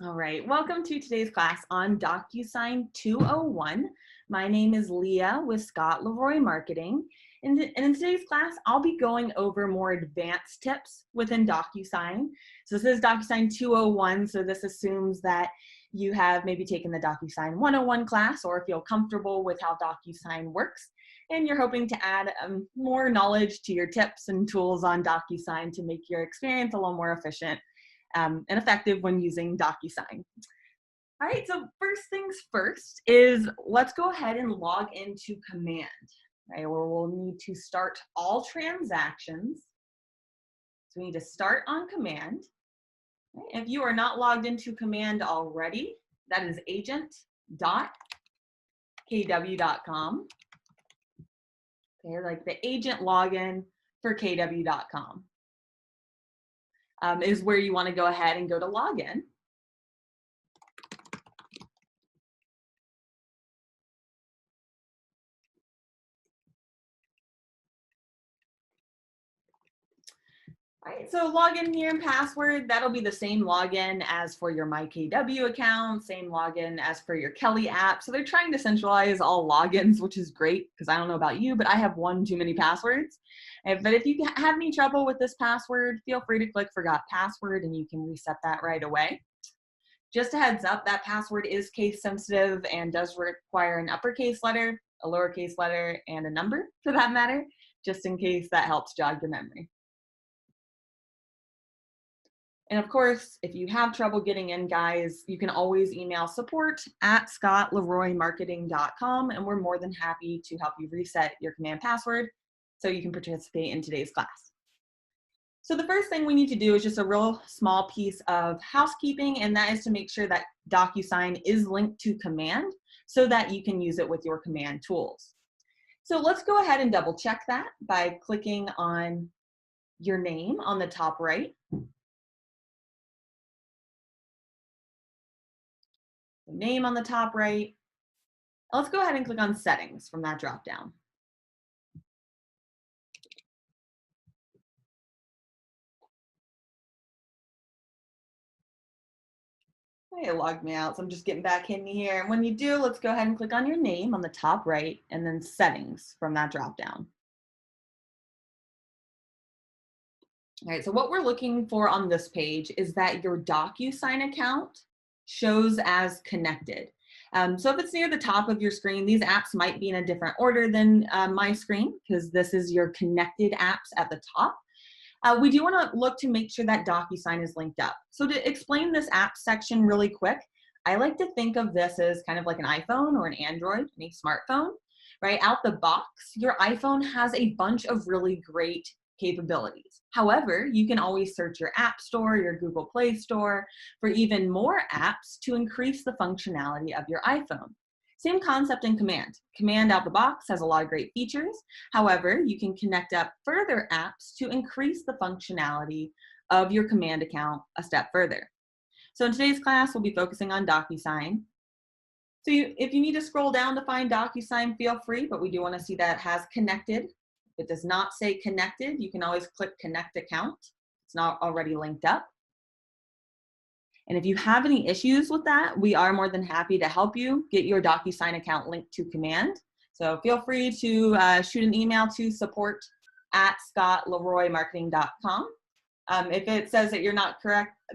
All right, welcome to today's class on DocuSign 201. My name is Leah with Scott Leroy Marketing. And in today's class, I'll be going over more advanced tips within DocuSign. So this is DocuSign 201, so this assumes that you have maybe taken the DocuSign 101 class or feel comfortable with how DocuSign works. And you're hoping to add more knowledge to your tips and tools on DocuSign to make your experience a little more efficient and effective when using DocuSign. All right, so first things first is let's go ahead and log into Command, right, where we'll need to start all transactions. So we need to start on Command. Right? If you are not logged into Command already, that is agent.kw.com. Okay, like the agent login for kw.com. Is where you want to go ahead and go to login. All right, so login here and password, that'll be the same login as for your MyKW account, same login as for your Kelly app. So they're trying to centralize all logins, which is great because I don't know about you, but I have one too many passwords. But if you have any trouble with this password, feel free to click Forgot Password and you can reset that right away. Just a heads up, that password is case sensitive and does require an uppercase letter, a lowercase letter, and a number for that matter, just in case that helps jog your memory. And of course, if you have trouble getting in, guys, you can always email support@scottleroymarketing.com, and we're more than happy to help you reset your command password so you can participate in today's class. So the first thing we need to do is just a real small piece of housekeeping, and that is to make sure that DocuSign is linked to Command so that you can use it with your Command tools. So let's go ahead and double check that by clicking on your name on the top right. Name on the top right. Let's go ahead and click on settings from that drop down. It logged me out, so I'm just getting back in here. And when you do, let's go ahead and click on your name on the top right and then settings from that drop down. All right, so what we're looking for on this page is that your DocuSign account shows as connected. So if it's near the top of your screen, these apps might be in a different order than my screen because this is your connected apps at the top. We do want to look to make sure that DocuSign is linked up. So to explain this app section really quick, I like to think of this as kind of like an iPhone or an Android, any smartphone, right? Out the box, your iPhone has a bunch of really great capabilities. However, you can always search your App Store, your Google Play Store for even more apps to increase the functionality of your iPhone. Same concept in Command. Command out the box has a lot of great features. However, you can connect up further apps to increase the functionality of your Command account a step further. So in today's class, we'll be focusing on DocuSign. So if you need to scroll down to find DocuSign, feel free, but we do want to see that it has connected. If it does not say connected, you can always click Connect Account. It's not already linked up. And if you have any issues with that, we are more than happy to help you get your DocuSign account linked to Command. So feel free to shoot an email to support@scottleroymarketing.com. If it says that you're not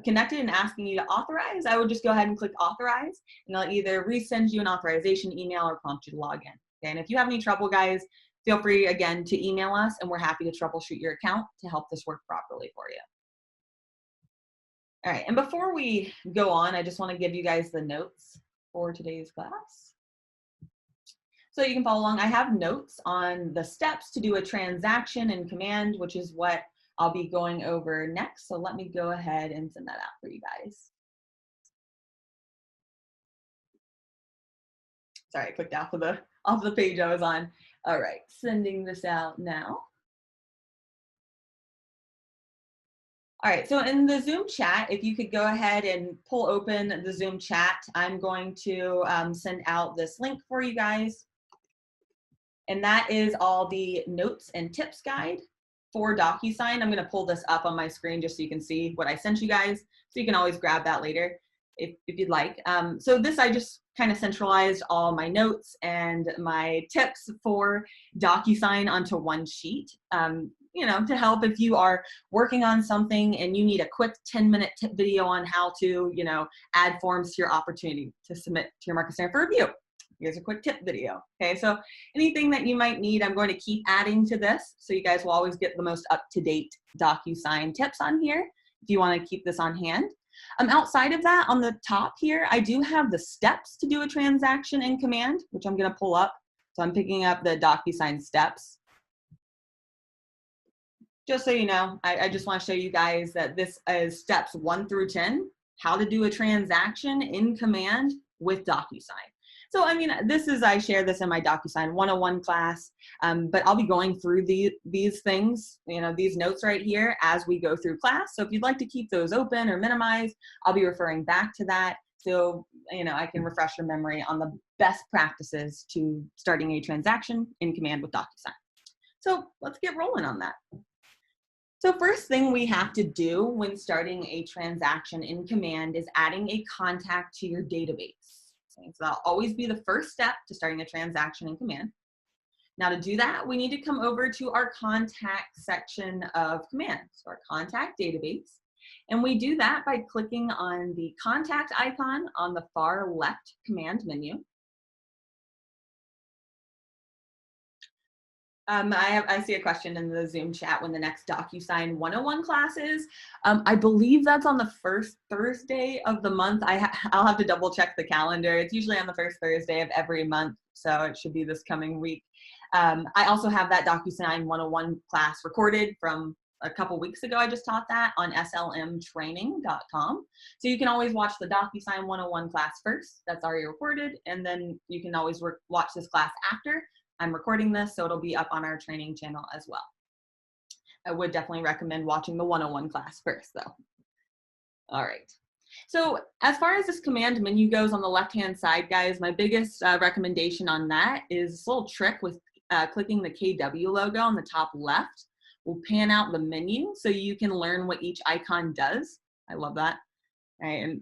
connected and asking you to authorize, I would just go ahead and click authorize, and they'll either resend you an authorization email or prompt you to log in. Okay? And if you have any trouble, guys, feel free again to email us, and we're happy to troubleshoot your account to help this work properly for you. All right, and before we go on, I just want to give you guys the notes for today's class. So you can follow along. I have notes on the steps to do a transaction in Command, which is what I'll be going over next. So let me go ahead and send that out for you guys. Sorry, I clicked off of the page I was on. All right, sending this out now. All right, so in the Zoom chat, if you could go ahead and pull open the Zoom chat, I'm going to send out this link for you guys. And that is all the notes and tips guide for DocuSign. I'm going to pull this up on my screen just so you can see what I sent you guys, so you can always grab that later. if you'd like. So this, I just kind of centralized all my notes and my tips for DocuSign onto one sheet. You know, to help if you are working on something and you need a quick 10-minute tip video on how to, you know, add forms to your opportunity to submit to your Market Center for review. Here's a quick tip video. Okay, so anything that you might need, I'm going to keep adding to this, so you guys will always get the most up-to-date DocuSign tips on here if you want to keep this on hand. Outside of that, on the top here, I do have the steps to do a transaction in Command, which I'm going to pull up. So I'm picking up the DocuSign steps. Just so you know, I just want to show you guys that this is steps 1 through 10, how to do a transaction in Command with DocuSign. So, I mean, this is, I share this in my DocuSign 101 class, but I'll be going through these things, you know, these notes right here as we go through class. So if you'd like to keep those open or minimized, I'll be referring back to that. So, you know, I can refresh your memory on the best practices to starting a transaction in Command with DocuSign. So let's get rolling on that. So first thing we have to do when starting a transaction in Command is adding a contact to your database. Okay, so that'll always be the first step to starting a transaction in Command. Now to do that, we need to come over to our contact section of Command, so our contact database. And we do that by clicking on the contact icon on the far left Command menu. I see a question in the Zoom chat when the next DocuSign 101 class is. I believe that's on the first Thursday of the month. I'll have to double check the calendar. It's usually on the first Thursday of every month, so it should be this coming week. I also have that DocuSign 101 class recorded from a couple weeks ago. I just taught that on slmtraining.com. So you can always watch the DocuSign 101 class first. That's already recorded, and then you can always watch this class after. I'm recording this, so it'll be up on our training channel as well. I would definitely recommend watching the 101 class first, though. All right. So as far as this command menu goes on the left-hand side, guys, my biggest recommendation on that is this little trick with clicking the KW logo on the top left. Will pan out the menu so you can learn what each icon does. I love that. All right, and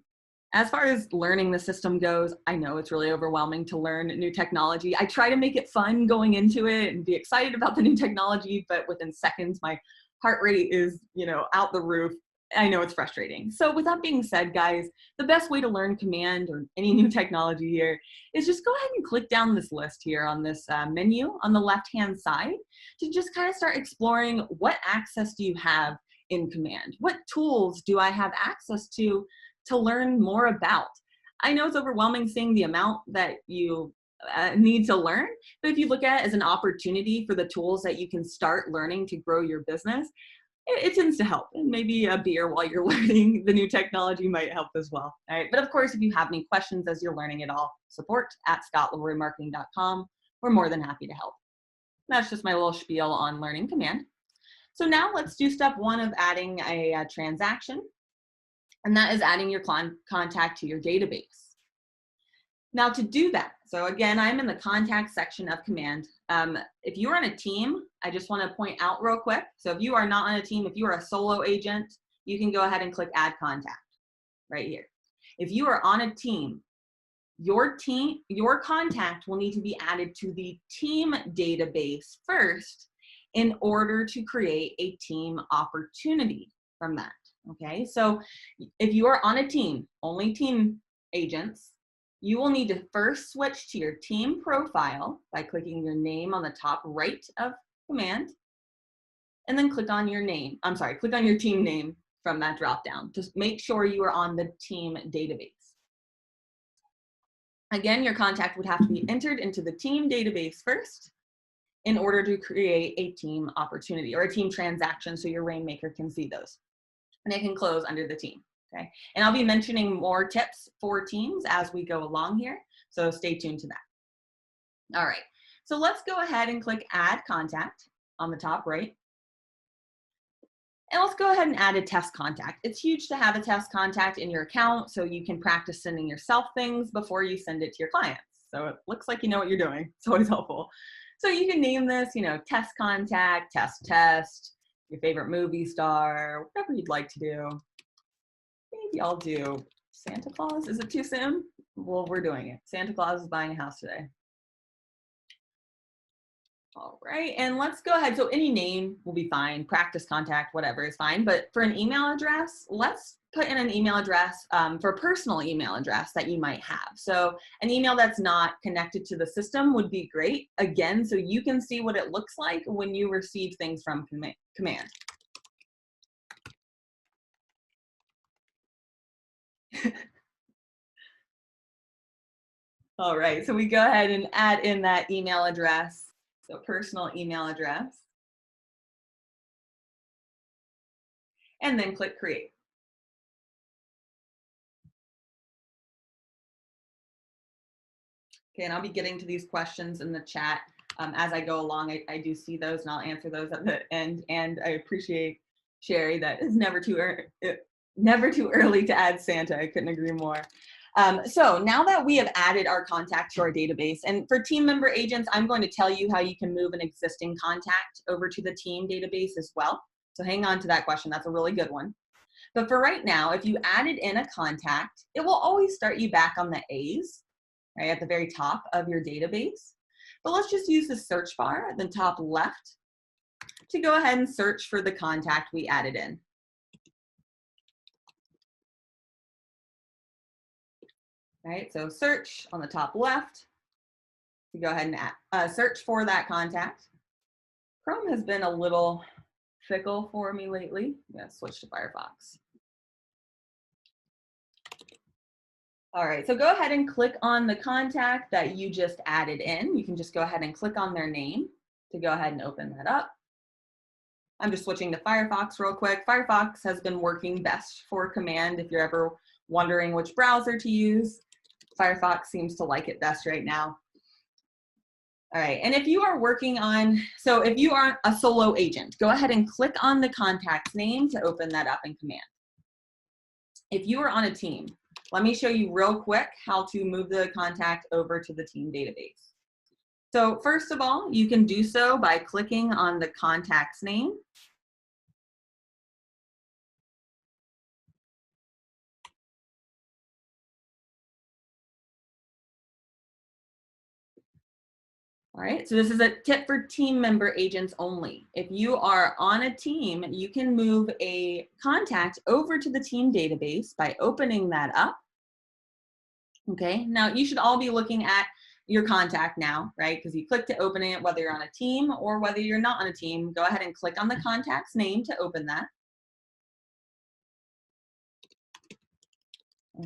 as far as learning the system goes, I know it's really overwhelming to learn new technology. I try to make it fun going into it and be excited about the new technology, but within seconds, my heart rate is, you know, out the roof. I know it's frustrating. So with that being said, guys, the best way to learn Command or any new technology here is just go ahead and click down this list here on this menu on the left-hand side to just kind of start exploring what access do you have in Command? What tools do I have access to learn more about? I know it's overwhelming seeing the amount that you need to learn, but if you look at it as an opportunity for the tools that you can start learning to grow your business, it tends to help. And maybe a beer while you're learning the new technology might help as well. All right. But of course, if you have any questions as you're learning it all, support@scottleroymarketing.com. We're more than happy to help. That's just my little spiel on learning Command. So now let's do step 1 of adding a transaction. And that is adding your contact to your database. Now to do that, so again, I'm in the contact section of Command. If you're on a team, I just want to point out real quick. So if you are not on a team, if you are a solo agent, you can go ahead and click Add Contact right here. If you are on a team, your contact will need to be added to the team database first in order to create a team opportunity from that. Okay, so if you are on a team, only team agents, you will need to first switch to your team profile by clicking your name on the top right of Command, and then click on your name. Click on your team name from that drop down. Just make sure you are on the team database. Again, your contact would have to be entered into the team database first in order to create a team opportunity or a team transaction so your Rainmaker can see those. And it can close under the team, okay? And I'll be mentioning more tips for teams as we go along here, so stay tuned to that. All right, so let's go ahead and click Add Contact on the top right. And let's go ahead and add a test contact. It's huge to have a test contact in your account so you can practice sending yourself things before you send it to your clients. So it looks like you know what you're doing. It's always helpful. So you can name this, you know, test contact, test, your favorite movie star, whatever you'd like to do. Maybe I'll do Santa Claus, is it too soon? Well, we're doing it. Santa Claus is buying a house today. All right, and let's go ahead. So any name will be fine, practice contact, whatever is fine. But for an email address, let's put in an email address for a personal email address that you might have. So an email that's not connected to the system would be great, again, so you can see what it looks like when you receive things from Command. All right, so we go ahead and add in that email address. So personal email address. And then click create. Okay, and I'll be getting to these questions in the chat as I go along. I do see those and I'll answer those at the end. And I appreciate Sherry that it's never too early to add Santa. I couldn't agree more. So now that we have added our contact to our database, and for team member agents, I'm going to tell you how you can move an existing contact over to the team database as well. So hang on to that question. That's a really good one. But for right now, if you added in a contact, it will always start you back on the A's, right, at the very top of your database. But let's just use the search bar at the top left to go ahead and search for the contact we added in. Right, so search on the top left to go ahead and search for that contact. Chrome has been a little fickle for me lately. I'm gonna switch to Firefox. All right, so go ahead and click on the contact that you just added in. You can just go ahead and click on their name to go ahead and open that up. I'm just switching to Firefox real quick. Firefox has been working best for Command. If you're ever wondering which browser to use, Firefox seems to like it best right now. All right, and if you are working on, so if you are a solo agent, go ahead and click on the contact's name to open that up in Command. If you are on a team, let me show you real quick how to move the contact over to the team database. So first of all, you can do so by clicking on the contact's name. All right, so this is a tip for team member agents only. If you are on a team, you can move a contact over to the team database by opening that up. Okay, now you should all be looking at your contact now, right? Because you click to open it, whether you're on a team or whether you're not on a team. Go ahead and click on the contact's name to open that.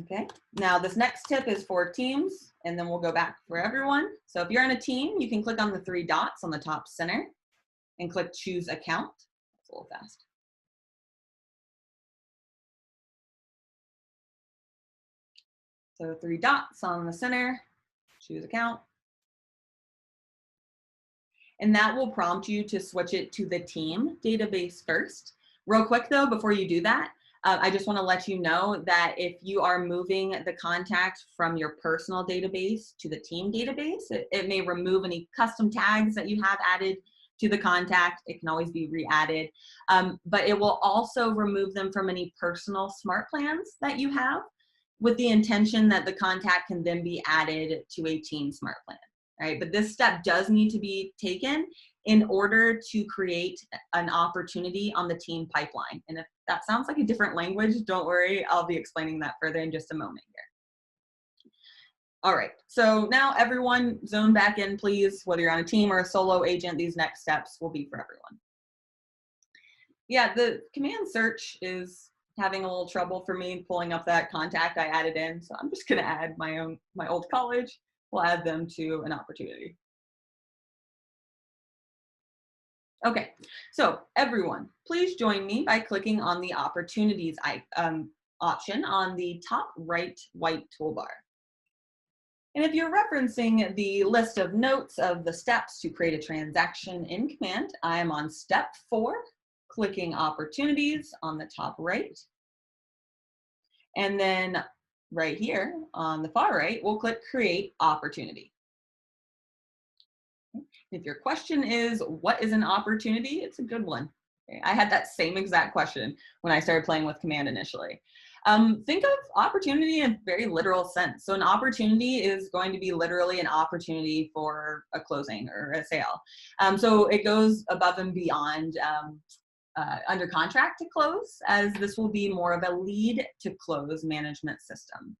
Okay, now this next tip is for teams, and then we'll go back for everyone. So if you're on a team, you can click on the 3 dots on the top center and click choose account. That's a little fast. So 3 dots on the center, choose account. And that will prompt you to switch it to the team database first. Real quick though, before you do that, I just want to let you know that if you are moving the contact from your personal database to the team database, it may remove any custom tags that you have added to the contact. It can always be re-added, but it will also remove them from any personal smart plans that you have, with the intention that the contact can then be added to a team smart plan. Right, but this step does need to be taken in order to create an opportunity on the team pipeline. And if that sounds like a different language, don't worry, I'll be explaining that further in just a moment here. All right, so now everyone zone back in, please. Whether you're on a team or a solo agent, these next steps will be for everyone. Yeah, the command search is having a little trouble for me pulling up that contact I added in, so I'm just gonna add my old college. We'll add them to an opportunity. Okay, so everyone, please join me by clicking on the opportunities option on the top right white toolbar. And if you're referencing the list of notes of the steps to create a transaction in Command, I am on step 4, clicking opportunities on the top right. And then right here on the far right, we'll click create opportunity. If your question is, what is an opportunity? It's a good one. Okay. I had that same exact question when I started playing with Command initially. Think of opportunity in a very literal sense. So an opportunity is going to be literally an opportunity for a closing or a sale. So it goes above and beyond under contract to close, as this will be more of a lead to close management system.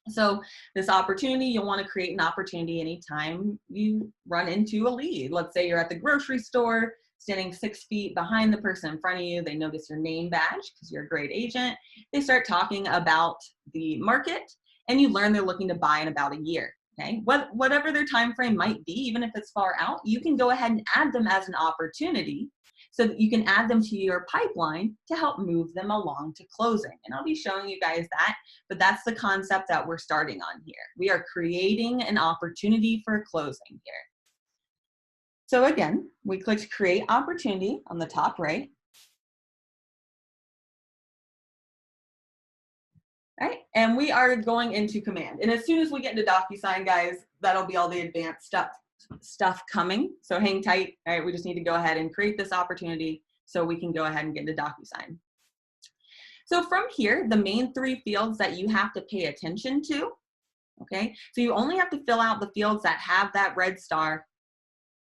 So this opportunity, you'll want to create an opportunity anytime you run into a lead. Let's say you're at the grocery store, standing 6 feet behind the person in front of you. They notice your name badge because you're a great agent. They start talking about the market, and you learn they're looking to buy in about a year. Okay, whatever their time frame might be, even if it's far out, you can go ahead and add them as an opportunity so that you can add them to your pipeline to help move them along to closing. And I'll be showing you guys that, but that's the concept that we're starting on here. We are creating an opportunity for closing here. So again, we clicked create opportunity on the top right. All right, and we are going into command. And as soon as we get into DocuSign, guys, that'll be all the advanced stuff coming. So hang tight. All right, we just need to go ahead and create this opportunity so we can go ahead and get into DocuSign. So from here, the main 3 fields that you have to pay attention to, okay? So you only have to fill out the fields that have that red star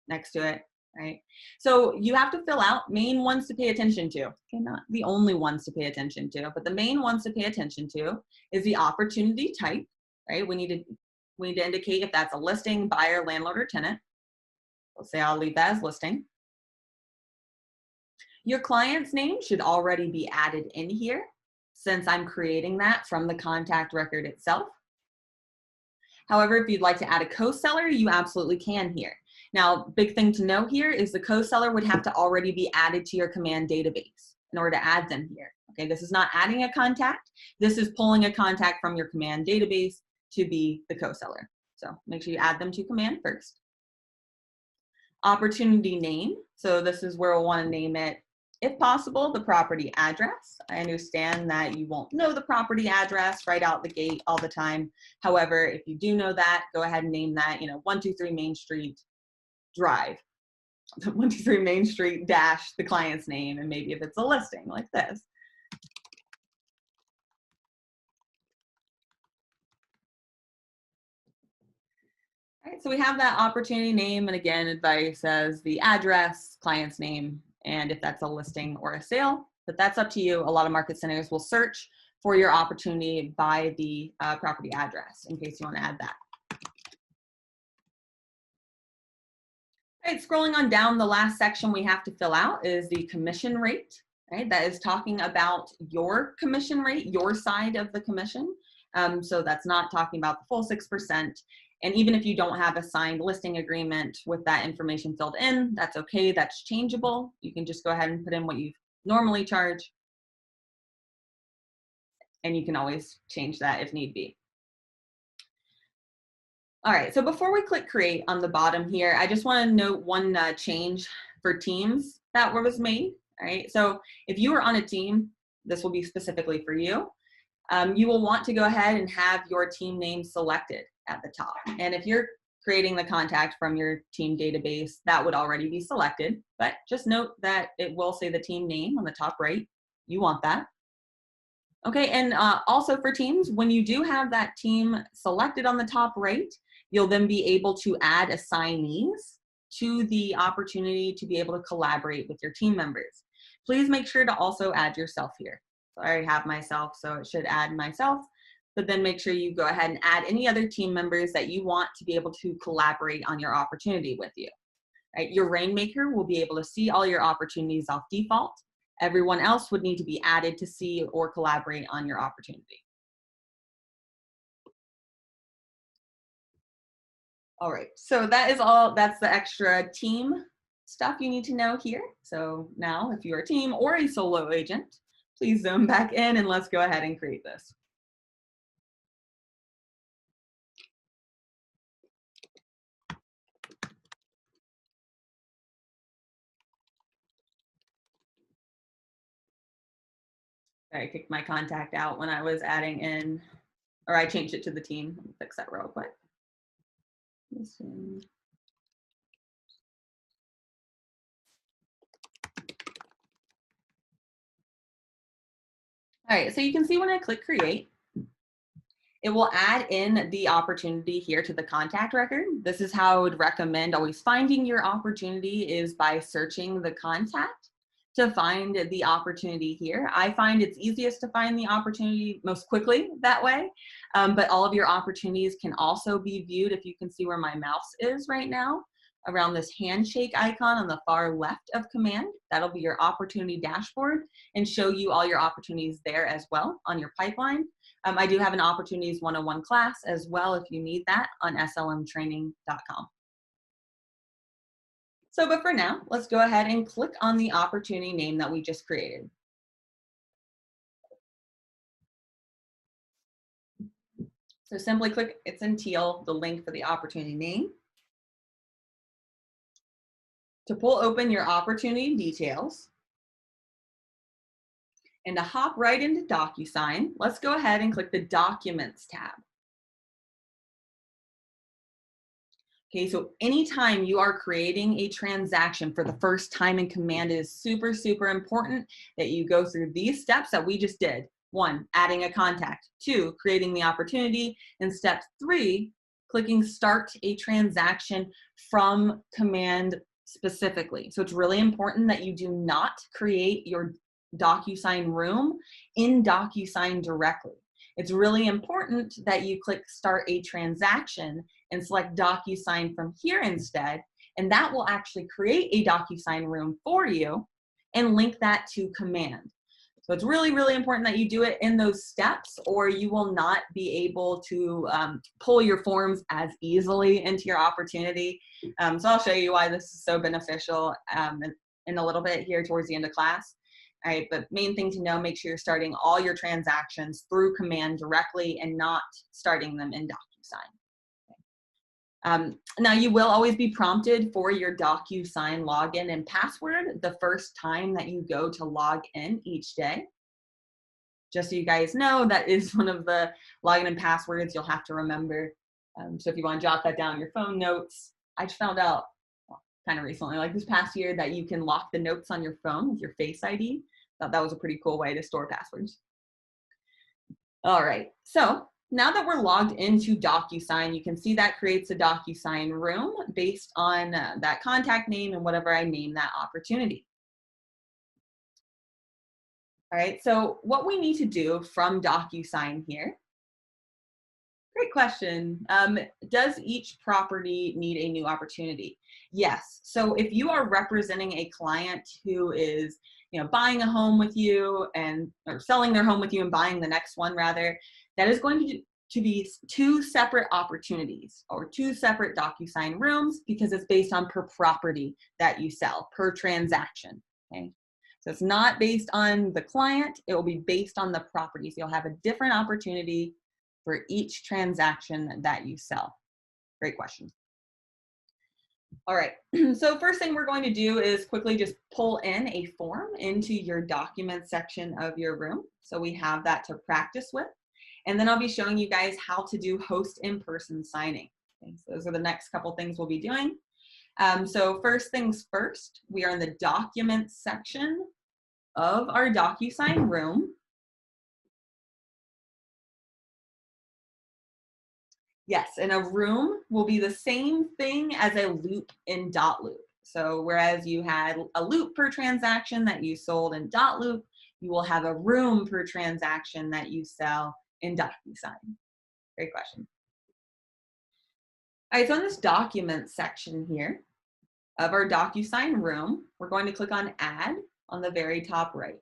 next to it, right? So you have to fill out main ones to pay attention to. Okay, not the only ones to pay attention to, but the main ones to pay attention to is the opportunity type, right? We need to indicate if that's a listing, buyer, landlord, or tenant. Let's say I'll leave that as listing. Your client's name should already be added in here since I'm creating that from the contact record itself. However, if you'd like to add a co-seller, you absolutely can here. Now, big thing to know here is the co-seller would have to already be added to your command database in order to add them here. Okay, this is not adding a contact. This is pulling a contact from your command database to be the co-seller. So make sure you add them to command first. Opportunity name. So this is where we'll want to name it, if possible, the property address. I understand that you won't know the property address right out the gate all the time. However, if you do know that, go ahead and name that, 123 Main Street Drive. 123 Main Street dash the client's name, and maybe if it's a listing like this. All right, so we have that opportunity name, and again, advice says the address, client's name, and if that's a listing or a sale, but that's up to you. A lot of market centers will search for your opportunity by the property address in case you want to add that. All right, scrolling on down, the last section we have to fill out is the commission rate, right? That is talking about your commission rate, your side of the commission. So that's not talking about the full 6%. And even if you don't have a signed listing agreement with that information filled in, that's okay, that's changeable. You can just go ahead and put in what you normally charge. And you can always change that if need be. All right, so before we click create on the bottom here, I just want to note one change for teams that was made. All right, so if you are on a team, this will be specifically for you. You will want to go ahead and have your team name selected at the top. And if you're creating the contact from your team database, that would already be selected. But just note that it will say the team name on the top right. You want that. Okay, and also for teams, when you do have that team selected on the top right, you'll then be able to add assignees to the opportunity to be able to collaborate with your team members. Please make sure to also add yourself here. So I already have myself, so it should add myself, but then make sure you go ahead and add any other team members that you want to be able to collaborate on your opportunity with you. Right? Your Rainmaker will be able to see all your opportunities off default. Everyone else would need to be added to see or collaborate on your opportunity. All right, so that is all, that's the extra team stuff you need to know here. So now if you're a team or a solo agent, please zoom back in and let's go ahead and create this. I kicked my contact out when I was adding in, or I changed it to the team. Let me fix that real quick. All right, so you can see when I click create, it will add in the opportunity here to the contact record. This is how I would recommend always finding your opportunity, is by searching the contact to find the opportunity here. I find it's easiest to find the opportunity most quickly that way, but all of your opportunities can also be viewed if you can see where my mouse is right now, around this handshake icon on the far left of command. That'll be your opportunity dashboard and show you all your opportunities there as well on your pipeline. I do have an opportunities 101 class as well if you need that on slmtraining.com. So, but for now, let's go ahead and click on the opportunity name that we just created. So simply click, it's in teal, the link for the opportunity name. To pull open your opportunity details, and to hop right into DocuSign, let's go ahead and click the Documents tab. Okay, so anytime you are creating a transaction for the first time in Command, it is super, super important that you go through these steps that we just did. 1, adding a contact. 2, creating the opportunity. And step 3, clicking Start a Transaction from Command specifically. So it's really important that you do not create your DocuSign room in DocuSign directly. It's really important that you click Start a Transaction and select DocuSign from here instead, and that will actually create a DocuSign room for you and link that to Command. So it's really, really important that you do it in those steps, or you will not be able to pull your forms as easily into your opportunity. So I'll show you why this is so beneficial in a little bit here towards the end of class. All right, but main thing to know, make sure you're starting all your transactions through Command directly and not starting them in DocuSign. Now you will always be prompted for your DocuSign login and password the first time that you go to log in each day. Just so you guys know, that is one of the login and passwords you'll have to remember. So if you want to jot that down in your phone notes, I just found out kind of recently, like this past year, that you can lock the notes on your phone with your Face ID. Thought that was a pretty cool way to store passwords. All right, so now that we're logged into DocuSign, you can see that creates a DocuSign room based on that contact name and whatever I name that opportunity. All right, so what we need to do from DocuSign here, great question. Does each property need a new opportunity? Yes, so if you are representing a client who is buying a home with you or selling their home with you and buying the next one rather, that is going to be 2 separate opportunities or 2 separate DocuSign rooms, because it's based on per property that you sell, per transaction, okay? So it's not based on the client, it will be based on the properties. You'll have a different opportunity for each transaction that you sell. Great question. All right, so first thing we're going to do is quickly just pull in a form into your document section of your room. So we have that to practice with. And then I'll be showing you guys how to do host in-person signing. Okay, so those are the next couple things we'll be doing. So first things first, we are in the documents section of our DocuSign room. Yes, and a room will be the same thing as a loop in dotloop. So whereas you had a loop per transaction that you sold in dotloop, you will have a room per transaction that you sell in DocuSign. Great question. All right, so in this document section here of our DocuSign room, we're going to click on Add on the very top right.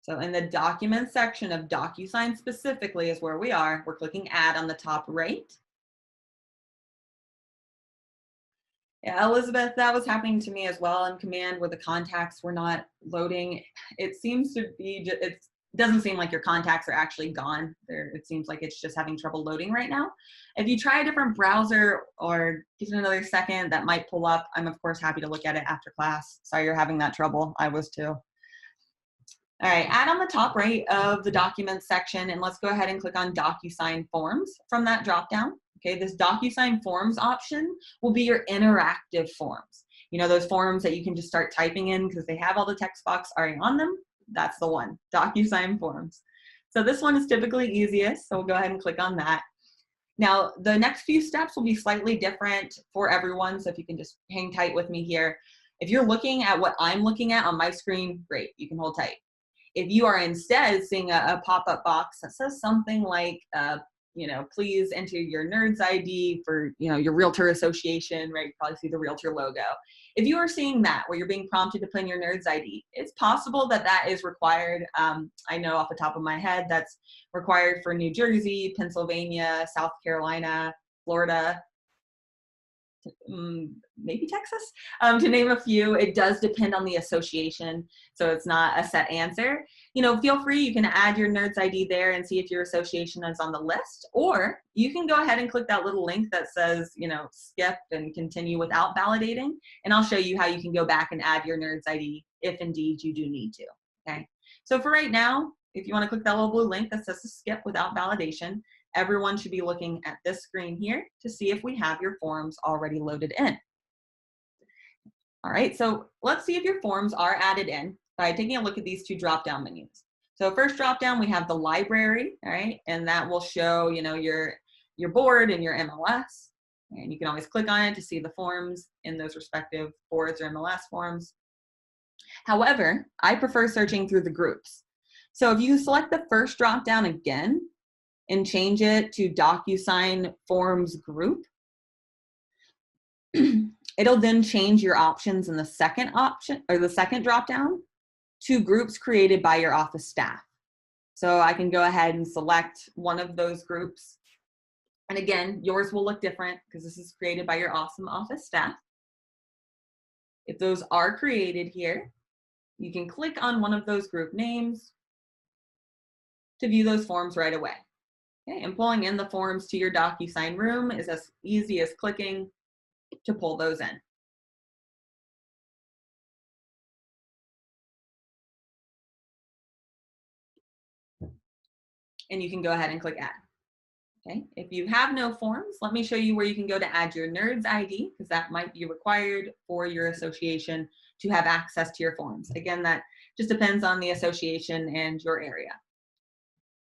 So in the document section of DocuSign specifically is where we are. We're clicking Add on the top right. Yeah, Elizabeth, that was happening to me as well in Command, where the contacts were not loading. It seems to be, it doesn't seem like your contacts are actually gone. It seems like it's just having trouble loading right now. If you try a different browser or give it another second, that might pull up. I'm of course happy to look at it after class. Sorry you're having that trouble. I was too. All right, add on the top right of the documents section, and let's go ahead and click on DocuSign Forms from that dropdown. Okay, this DocuSign Forms option will be your interactive forms. You know, those forms that you can just start typing in because they have all the text box already on them? That's the one, DocuSign Forms. So this one is typically easiest, so we'll go ahead and click on that. Now, the next few steps will be slightly different for everyone, so if you can just hang tight with me here. If you're looking at what I'm looking at on my screen, great, you can hold tight. If you are instead seeing a pop-up box that says something like, you know, please enter your NERDS ID for, you know, your realtor association, right? You probably see the realtor logo. If you are seeing that, where you're being prompted to put in your NERDS ID, it's possible that that is required. I know off the top of my head, that's required for New Jersey, Pennsylvania, South Carolina, Florida, maybe Texas, to name a few. It does depend on the association, so it's not a set answer. You know, feel free, you can add your NERDS ID there and see if your association is on the list, or you can go ahead and click that little link that says, you know, skip and continue without validating, and I'll show you how you can go back and add your NERDS ID if indeed you do need to, okay? So for right now, if you want to click that little blue link that says to skip without validation, everyone should be looking at this screen here to see if we have your forms already loaded in. All right, so let's see if your forms are added in by taking a look at these two drop-down menus. So first drop-down, we have the library, all right, and that will show, you know, your board and your MLS, and you can always click on it to see the forms in those respective boards or MLS forms. However, I prefer searching through the groups. So if you select the first drop-down again, and change it to DocuSign Forms Group, it'll then change your options in the second option, or the second dropdown, to groups created by your office staff. So I can go ahead and select one of those groups. And again, yours will look different because this is created by your awesome office staff. If those are created here, you can click on one of those group names to view those forms right away. Okay, and pulling in the forms to your DocuSign room is as easy as clicking to pull those in. And you can go ahead and click add. Okay, if you have no forms, let me show you where you can go to add your NERDS ID, because that might be required for your association to have access to your forms. Again, that just depends on the association and your area.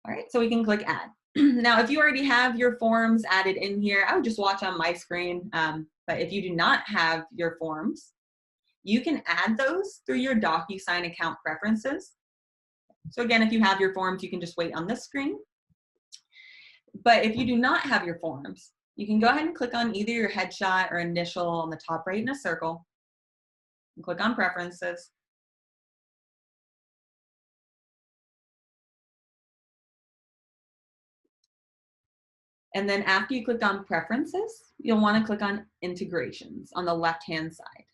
All right, so we can click add. Now, if you already have your forms added in here, I would just watch on my screen. But if you do not have your forms, you can add those through your DocuSign account preferences. So again, if you have your forms, you can just wait on this screen. But if you do not have your forms, you can go ahead and click on either your headshot or initial on the top right in a circle, and click on preferences. And then after you click on preferences, you'll want to click on integrations on the left-hand side.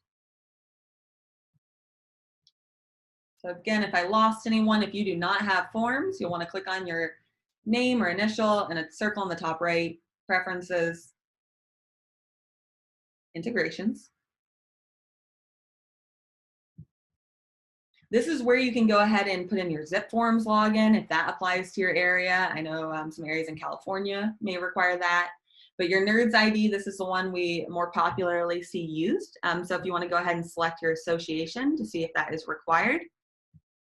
So again, if I lost anyone, if you do not have forms, you'll want to click on your name or initial and a circle on the top right, preferences, integrations. This is where you can go ahead and put in your zip forms login if that applies to your area. I know some areas in California may require that. But your NERDS ID, this is the one we more popularly see used. So if you want to go ahead and select your association to see if that is required,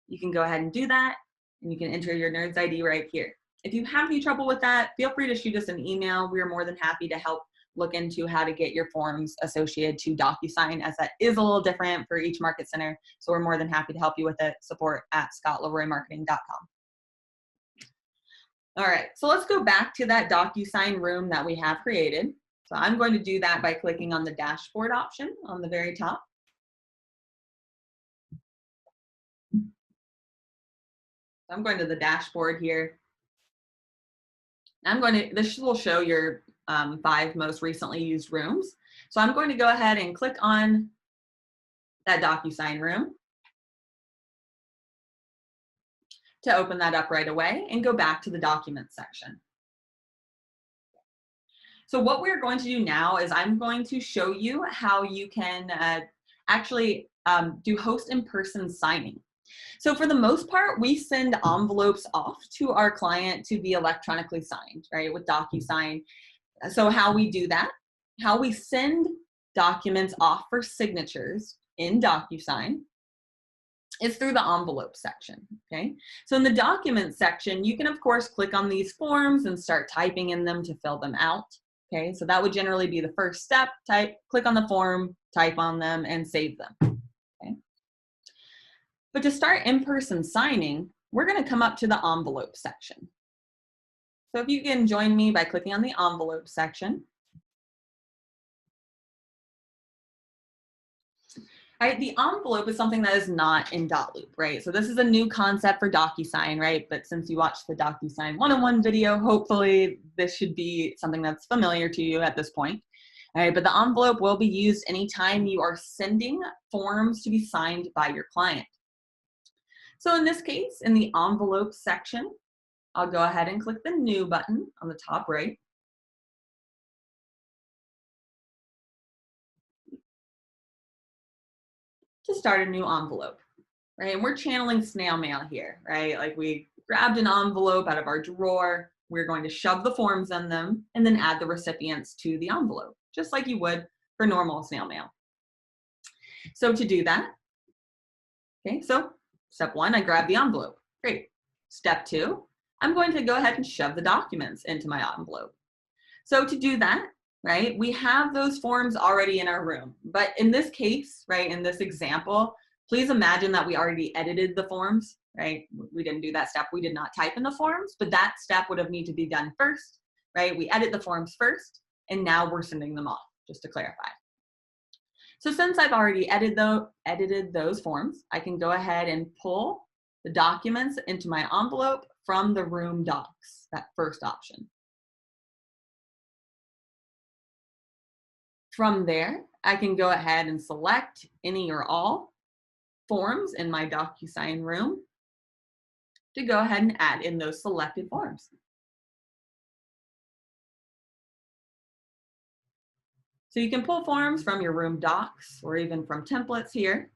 you can go ahead and do that, and you can enter your NERDS ID right here. If you have any trouble with that, feel free to shoot us an email. We're more than happy to help look into how to get your forms associated to DocuSign, as that is a little different for each market center. So we're more than happy to help you with it. support@scottleroymarketing.com. All right, so let's go back to that DocuSign room that we have created. So I'm going to do that by clicking on the dashboard option on the very top. I'm going to the dashboard here. This will show your 5 most recently used rooms. So I'm going to go ahead and click on that DocuSign room to open that up right away and go back to the documents section. So what we're going to do now is I'm going to show you how you can actually do host in-person signing. So for the most part, we send envelopes off to our client to be electronically signed, right, with DocuSign. So how we do that, how we send documents off for signatures in DocuSign is through the envelope section, okay? So in the document section, you can of course click on these forms and start typing in them to fill them out, okay? So that would generally be the first step. Click on the form, type on them, and save them, okay? But to start in-person signing, we're gonna come up to the envelope section. So if you can join me by clicking on the envelope section. All right, the envelope is something that is not in dotloop, right? So this is a new concept for DocuSign, right? But since you watched the DocuSign 101 video, hopefully this should be something that's familiar to you at this point. All right, but the envelope will be used anytime you are sending forms to be signed by your client. So in this case, in the envelope section, I'll go ahead and click the new button on the top right. To start a new envelope, right? And we're channeling snail mail here, right? Like we grabbed an envelope out of our drawer, we're going to shove the forms in them and then add the recipients to the envelope, just like you would for normal snail mail. So to do that, okay, so step one, I grab the envelope. Great. Step two, I'm going to go ahead and shove the documents into my envelope. So to do that, right, we have those forms already in our room. But in this case, right, in this example, please imagine that we already edited the forms, right? We didn't do that step. We did not type in the forms, but that step would have need to be done first, right? We edit the forms first, and now we're sending them off, just to clarify. So since I've already edited those forms, I can go ahead and pull the documents into my envelope from the room docs, that first option. From there, I can go ahead and select any or all forms in my DocuSign room to go ahead and add in those selected forms. So you can pull forms from your room docs or even from templates here.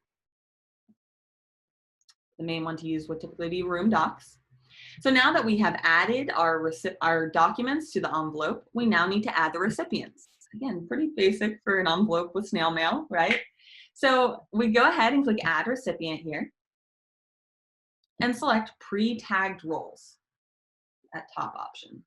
The main one to use would typically be room docs. So now that we have added our documents to the envelope, we now need to add the recipients. Again, pretty basic for an envelope with snail mail, right? So we go ahead and click Add Recipient here and select Pre-Tagged Roles, that top option.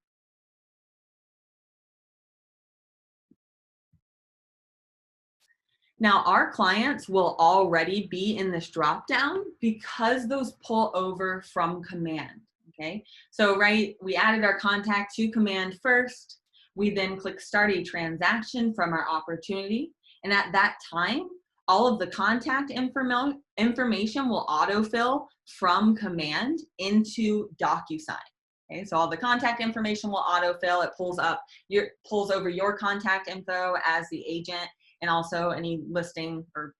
Now, our clients will already be in this dropdown because those pull over from command, okay? So, right, we added our contact to command first. We then click Start a Transaction from our opportunity. And at that time, all of the contact information will autofill from command into DocuSign. Okay, so all the contact information will autofill. It pulls over your contact info as the agent, and also any listing or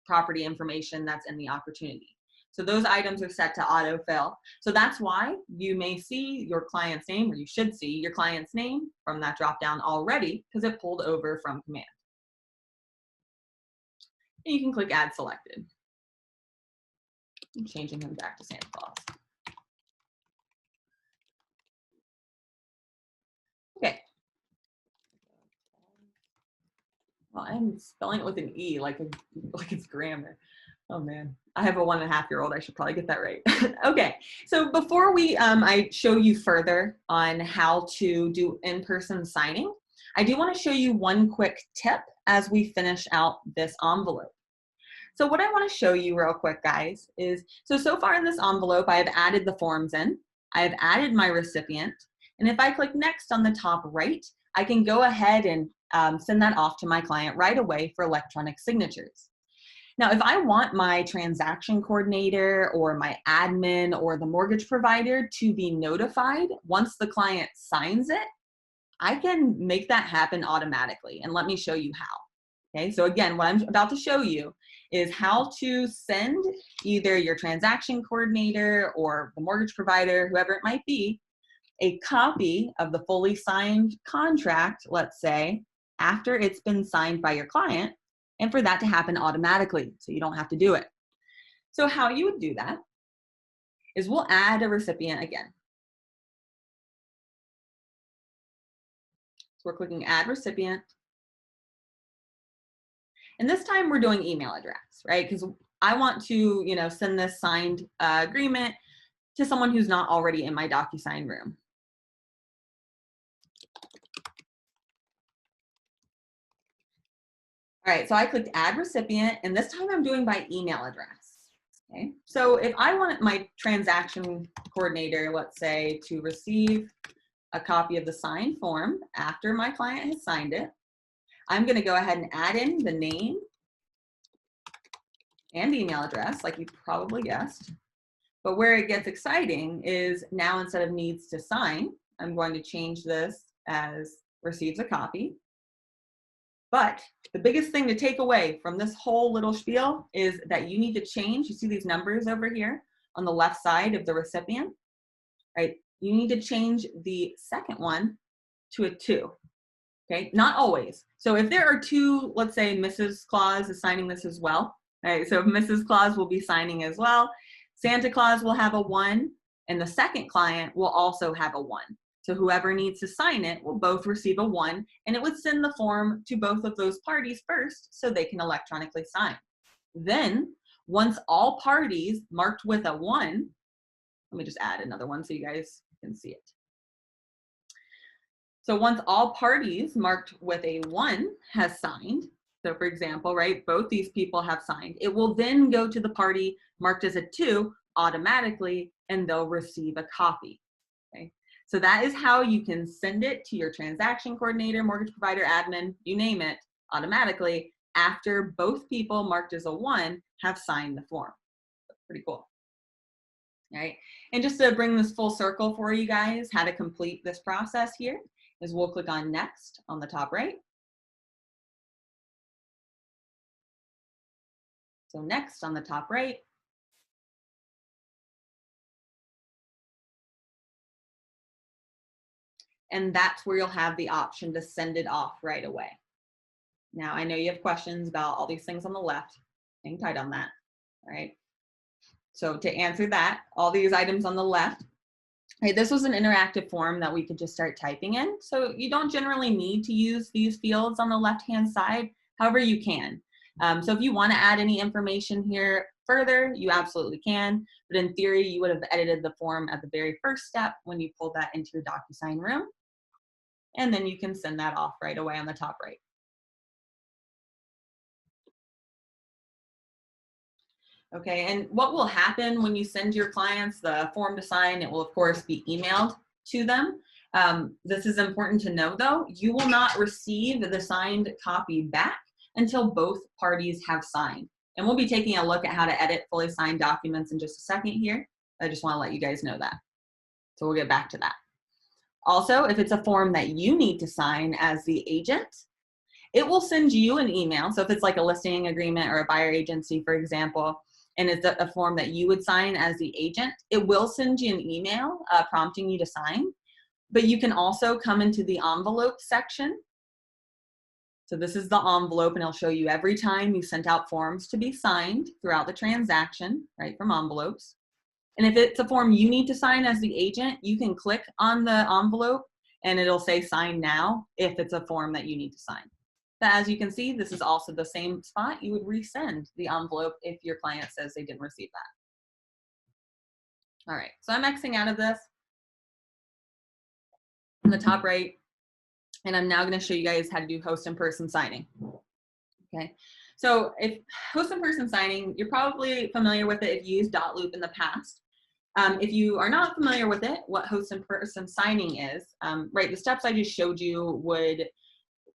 property information that's in the opportunity. So those items are set to autofill. So that's why you may see your client's name, or you should see your client's name from that dropdown already, because it pulled over from command. And you can click Add Selected. I'm changing him back to Santa Claus. Okay. Well, I'm spelling it with an E, like it's grammar. Oh man, I have a 1.5-year-old. I should probably get that right. Okay, so before I show you further on how to do in-person signing, I do want to show you one quick tip as we finish out this envelope. So what I want to show you real quick, guys, is so far in this envelope, I have added the forms in. I have added my recipient, and if I click Next on the top right, I can go ahead and send that off to my client right away for electronic signatures. Now, if I want my transaction coordinator or my admin or the mortgage provider to be notified once the client signs it, I can make that happen automatically. And let me show you how. Okay, so again, what I'm about to show you is how to send either your transaction coordinator or the mortgage provider, whoever it might be, a copy of the fully signed contract, let's say, after it's been signed by your client, and for that to happen automatically, so you don't have to do it. So how you would do that is we'll add a recipient again. So we're clicking Add Recipient. And this time we're doing email address, right? Because I want to, send this signed agreement to someone who's not already in my DocuSign room. All right, so I clicked add recipient, and this time I'm doing by email address. Okay, so if I want my transaction coordinator, let's say, to receive a copy of the signed form after my client has signed it, I'm going to go ahead and add in the name and email address, like you probably guessed. But where it gets exciting is now instead of needs to sign, I'm going to change this as receives a copy. But the biggest thing to take away from this whole little spiel is that you need to change. You see these numbers over here on the left side of the recipient, right? You need to change the second one to a 2, okay? Not always. So if there are 2, let's say Mrs. Claus is signing this as well, right? So if Mrs. Claus will be signing as well, Santa Claus will have a 1, and the second client will also have a 1. So whoever needs to sign it will both receive a 1, and it would send the form to both of those parties first so they can electronically sign. Then, once all parties marked with a 1, let me just add another one so you guys can see it. So once all parties marked with a 1 has signed, so for example, right, both these people have signed, it will then go to the party marked as a 2 automatically, and they'll receive a copy. Okay? So that is how you can send it to your transaction coordinator, mortgage provider, admin, you name it, automatically after both people marked as a 1 have signed the form. That's pretty cool. All right. And just to bring this full circle for you guys, how to complete this process here is we'll click on next on the top right. So next on the top right. And that's where you'll have the option to send it off right away. Now, I know you have questions about all these things on the left. Hang tight on that, all right? So to answer that, all these items on the left, right, this was an interactive form that we could just start typing in. So you don't generally need to use these fields on the left-hand side. However, you can. So if you want to add any information here further, you absolutely can. But in theory, you would have edited the form at the very first step when you pulled that into your DocuSign room. And then you can send that off right away on the top right. Okay, and what will happen when you send your clients the form to sign? It will, of course, be emailed to them. This is important to know, though. You will not receive the signed copy back until both parties have signed. And we'll be taking a look at how to edit fully signed documents in just a second here. I just want to let you guys know that. So we'll get back to that. Also, if it's a form that you need to sign as the agent, it will send you an email. So if it's like a listing agreement or a buyer agency, for example, and it's a form that you would sign as the agent, it will send you an email prompting you to sign. But you can also come into the envelope section. So this is the envelope, and it'll show you every time you sent out forms to be signed throughout the transaction, right, from envelopes. And if it's a form you need to sign as the agent, you can click on the envelope and it'll say sign now if it's a form that you need to sign. But as you can see, this is also the same spot you would resend the envelope if your client says they didn't receive that. All right, so I'm Xing out of this on the top right, and I'm now going to show you guys how to do host in person signing. Okay, so if host in person signing, you're probably familiar with it if you used dotloop in the past. If you are not familiar with it, what host in person signing is, right, the steps I just showed you would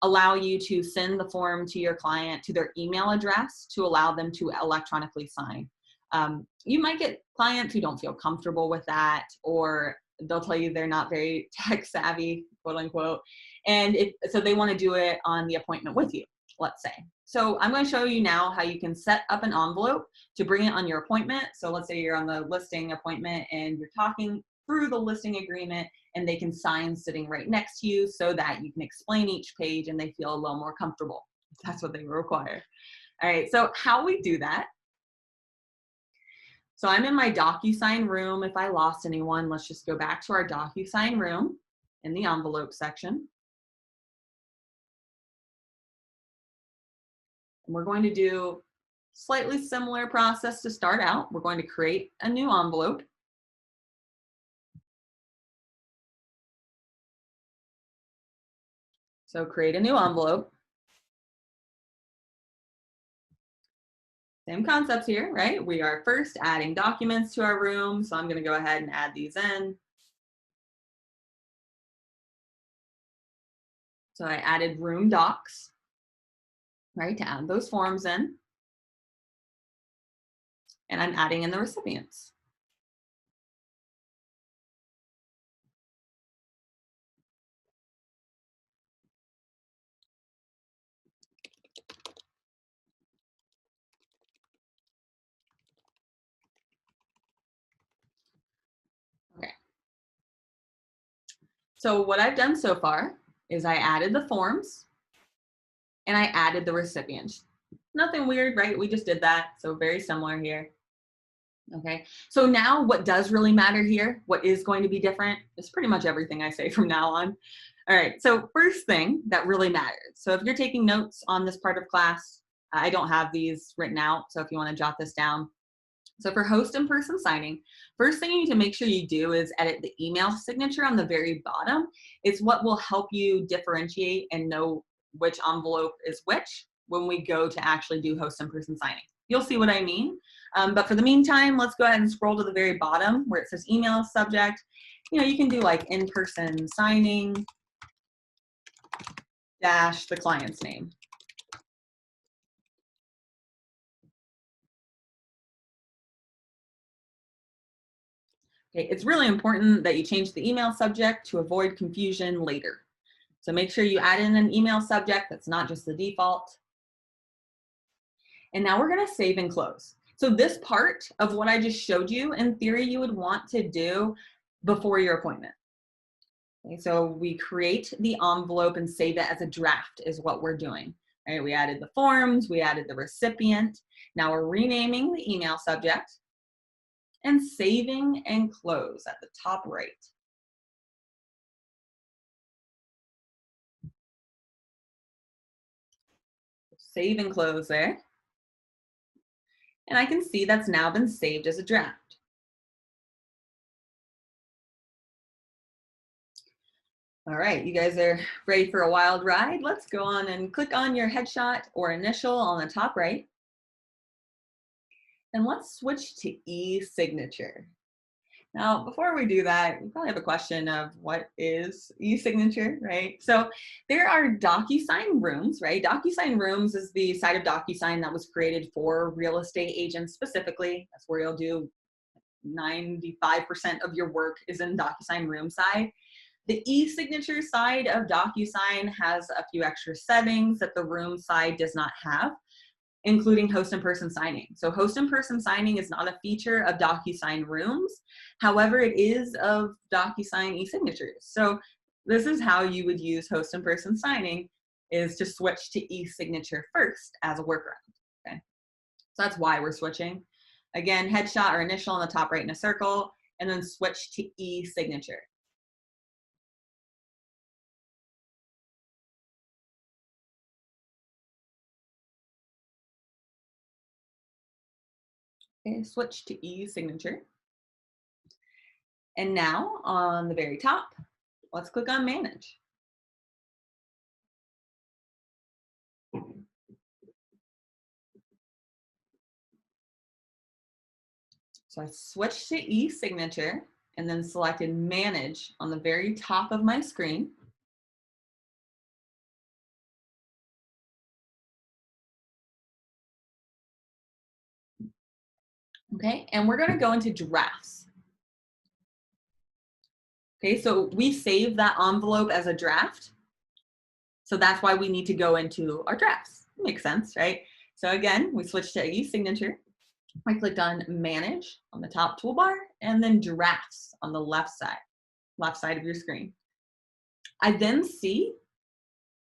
allow you to send the form to your client to their email address to allow them to electronically sign. You might get clients who don't feel comfortable with that, or they'll tell you they're not very tech savvy, quote unquote, and so they want to do it on the appointment with you, let's say. So I'm going to show you now how you can set up an envelope to bring it on your appointment. So let's say you're on the listing appointment and you're talking through the listing agreement, and they can sign sitting right next to you so that you can explain each page and they feel a little more comfortable. That's what they require. All right, so how we do that. So I'm in my DocuSign room. If I lost anyone, let's just go back to our DocuSign room in the envelope section. And we're going to do slightly similar process to start out. We're going to create a new envelope. So create a new envelope. Same concepts here, right? We are first adding documents to our room. So I'm going to go ahead and add these in. So I added room docs, right, to add those forms in. And I'm adding in the recipients. Okay. So what I've done so far is I added the forms and I added the recipients. Nothing weird, right? We just did that. So very similar here. Okay, so now what does really matter here, what is going to be different, is pretty much everything I say from now on. All right, so first thing that really matters. So if you're taking notes on this part of class, I don't have these written out, so if you want to jot this down. So for host and person signing, first thing you need to make sure you do is edit the email signature on the very bottom. It's what will help you differentiate and know which envelope is which when we go to actually do host and person signing. You'll see what I mean. But for the meantime, let's go ahead and scroll to the very bottom where it says email subject. You know, you can do like in-person signing dash the client's name. Okay, it's really important that you change the email subject to avoid confusion later. So make sure you add in an email subject that's not just the default. And now we're going to save and close. So this part of what I just showed you, in theory, you would want to do before your appointment. Okay, so we create the envelope and save it as a draft is what we're doing. All right, we added the forms, we added the recipient. Now we're renaming the email subject and saving and close at the top right. Save and close there. And I can see that's now been saved as a draft. All right, you guys are ready for a wild ride? Let's go on and click on your headshot or initial on the top right. And let's switch to e-signature. Now, before we do that, you probably have a question of what is e-signature, right? So there are DocuSign rooms, right? DocuSign rooms is the side of DocuSign that was created for real estate agents specifically. That's where you'll do 95% of your work is in DocuSign room side. The e-signature side of DocuSign has a few extra settings that the room side does not have, including host and person signing. So host and person signing is not a feature of DocuSign rooms. However, it is of DocuSign e-signatures. So this is how you would use host and person signing, is to switch to e-signature first as a workaround. Okay, so that's why we're switching. Again, headshot or initial on the top right in a circle, and then switch to e-signature. Okay, switch to e-signature. And now on the very top, let's click on manage. So I switched to e-signature and then selected manage on the very top of my screen. Okay, and we're going to go into drafts. Okay, so we save that envelope as a draft. So that's why we need to go into our drafts. Makes sense, right? So again, we switched to e-signature. I clicked on manage on the top toolbar and then drafts on the left side of your screen. I then see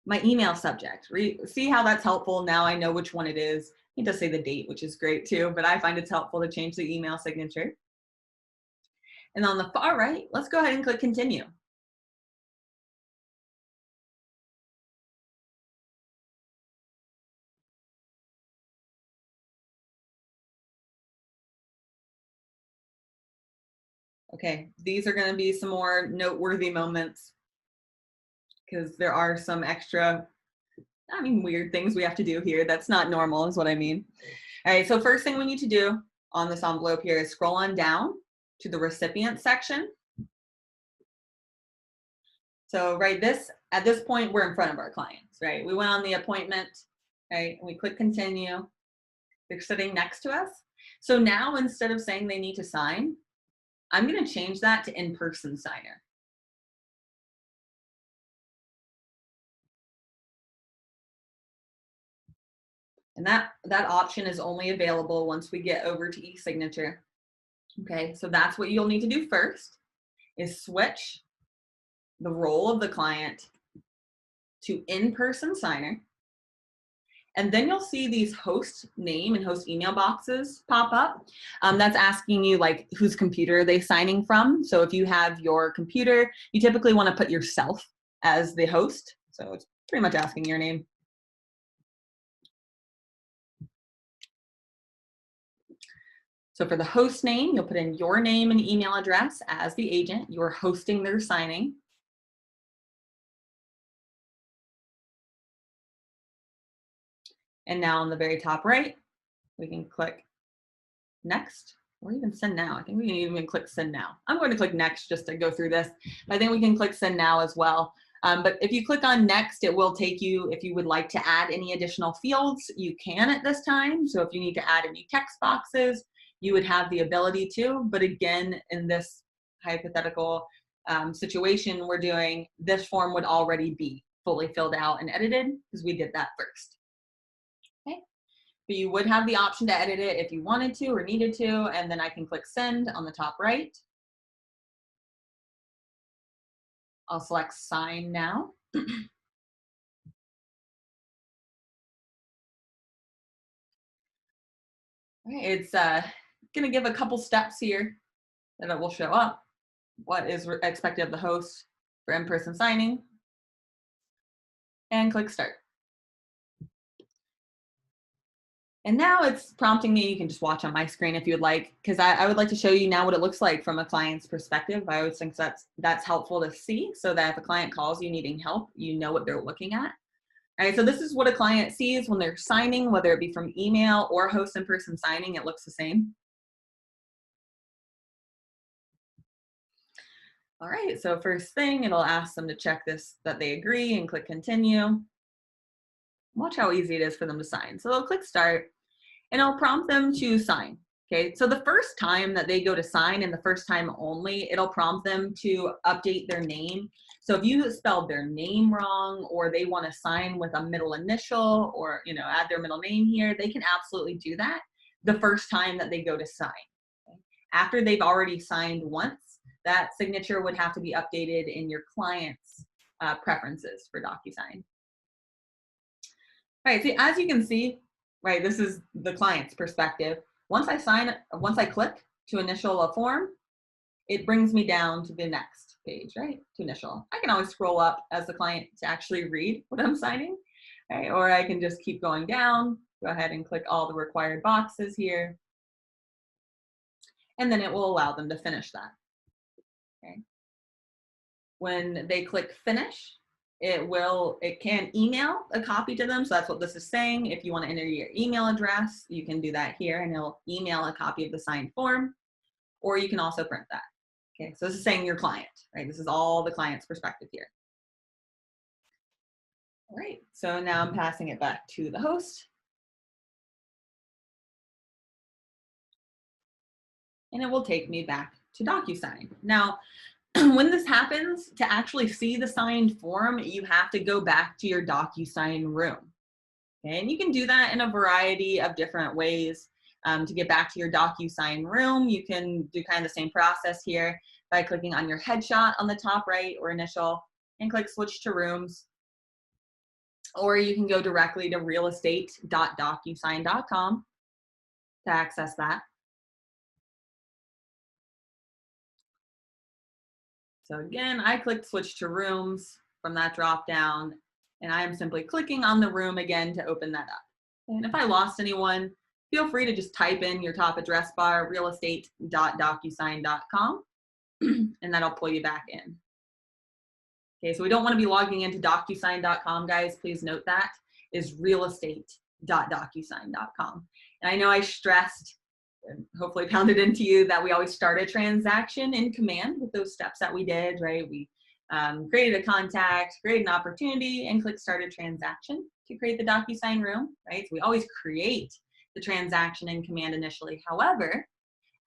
my email subject. See how that's helpful? Now I know which one it is. It does say the date, which is great too, but I find it's helpful to change the email signature. And on the far right, let's go ahead and click continue. Okay, these are going to be some more noteworthy moments because there are some extra, weird things we have to do here. That's not normal is what I mean. All right, so first thing we need to do on this envelope here is scroll on down to the recipient section. So at this point, we're in front of our clients, right? We went on the appointment, right? And we click continue. They're sitting next to us. So now instead of saying they need to sign, I'm going to change that to in-person signer. And that option is only available once we get over to e-signature. Okay, so that's what you'll need to do first, is switch the role of the client to in-person signer. And then you'll see these host name and host email boxes pop up. That's asking you like whose computer are they signing from. So if you have your computer, you typically want to put yourself as the host. So it's pretty much asking your name. So for the host name, you'll put in your name and email address as the agent. You're hosting their signing. And now on the very top right, we can click next or even send now. I think we can even click send now. I'm going to click next just to go through this. I think we can click send now as well. But if you click on next, it will take you, if you would like to add any additional fields, you can at this time. So if you need to add any text boxes, you would have the ability to. But again, in this hypothetical situation we're doing, this form would already be fully filled out and edited because we did that first. Okay. But you would have the option to edit it if you wanted to or needed to, and then I can click send on the top right. I'll select sign now. It's going to give a couple steps here that it will show up. What is expected of the host for in-person signing? And click start. And now it's prompting me. You can just watch on my screen if you would like, because I would like to show you now what it looks like from a client's perspective. I always think that's helpful to see so that if a client calls you needing help, you know what they're looking at. All right, so this is what a client sees when they're signing, whether it be from email or host in-person signing, it looks the same. All right, so first thing, it'll ask them to check this, that they agree, and click continue. Watch how easy it is for them to sign. So they'll click start, and it'll prompt them to sign. Okay, so the first time that they go to sign, and the first time only, it'll prompt them to update their name. So if you spelled their name wrong, or they want to sign with a middle initial, or add their middle name here, they can absolutely do that the first time that they go to sign. Okay? After they've already signed once, that signature would have to be updated in your client's preferences for DocuSign. All right, so as you can see, right, this is the client's perspective. Once I click to initial a form, it brings me down to the next page, right, to initial. I can always scroll up as the client to actually read what I'm signing, right? Or I can just keep going down, go ahead and click all the required boxes here, and then it will allow them to finish that. Okay. When they click finish, it can email a copy to them. So that's what this is saying. If you want to enter your email address, you can do that here and it'll email a copy of the signed form, or you can also print that. Okay, so this is saying your client, right? This is all the client's perspective here. All right, so now I'm passing it back to the host. And it will take me back to DocuSign. Now, when this happens, to actually see the signed form, you have to go back to your DocuSign room. Okay? And you can do that in a variety of different ways. To get back to your DocuSign room, you can do kind of the same process here by clicking on your headshot on the top right or initial and click switch to rooms. Or you can go directly to realestate.docusign.com to access that. So again, I clicked switch to rooms from that drop down, and I am simply clicking on the room again to open that up. And if I lost anyone, feel free to just type in your top address bar, realestate.docusign.com, and that'll pull you back in. Okay, so we don't want to be logging into DocuSign.com, guys. Please note that is realestate.docusign.com. And I know I stressed and hopefully pounded into you that we always start a transaction in Command with those steps that we did, right? We created a contact, created an opportunity, and click Start a Transaction to create the DocuSign room, right? So we always create the transaction in Command initially. However,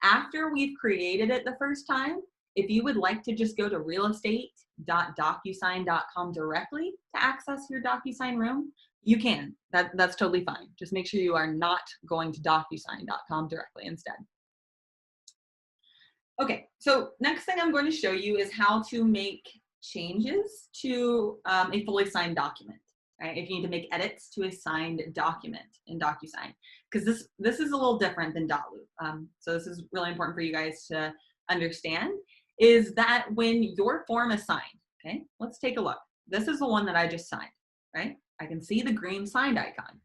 after we've created it the first time, if you would like to just go to realestate.docusign.com directly to access your DocuSign room, you can. That's totally fine. Just make sure you are not going to docusign.com directly instead. Okay, so next thing I'm going to show you is how to make changes to a fully signed document. Right? If you need to make edits to a signed document in DocuSign, because this is a little different than dotloop. So this is really important for you guys to understand, is that when your form is signed, okay, let's take a look. This is the one that I just signed, right? I can see the green signed icon.